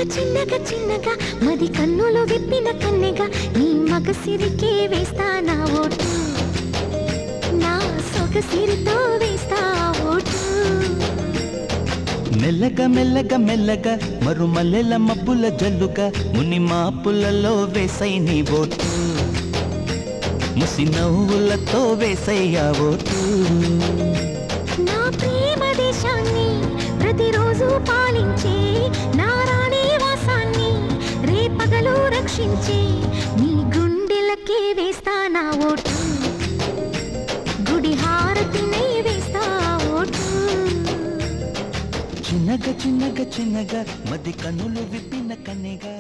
చిన్నగా చిన్నగా మది కన్నులు విప్పిన కన్నెగా నీ మగసిరికే వేస్తా నా ఓటు, నా సొగసిరితో వేస్తా ఓటు. మెల్లగా మెల్లగా మెల్లగా మరుమల్లెల మబ్బుల జల్లుగా ముని మాపులలో వేసై నీ ఓటు, ముసి నవ్వులతో వేసయ్యా ఓటు. నా ప్రేమ దేశాన్ని ప్రతిరోజు పాలించే నా రాణి వాసాన్ని రేపగలు రక్షించే నీ గుండెలకే వేస్తా నా ఓటు, గుడి హారతిని వేస్తా ఓటు. చిన్నగా చిన్నగా చిన్నగా మది కన్నులు విప్పిన కన్నెగా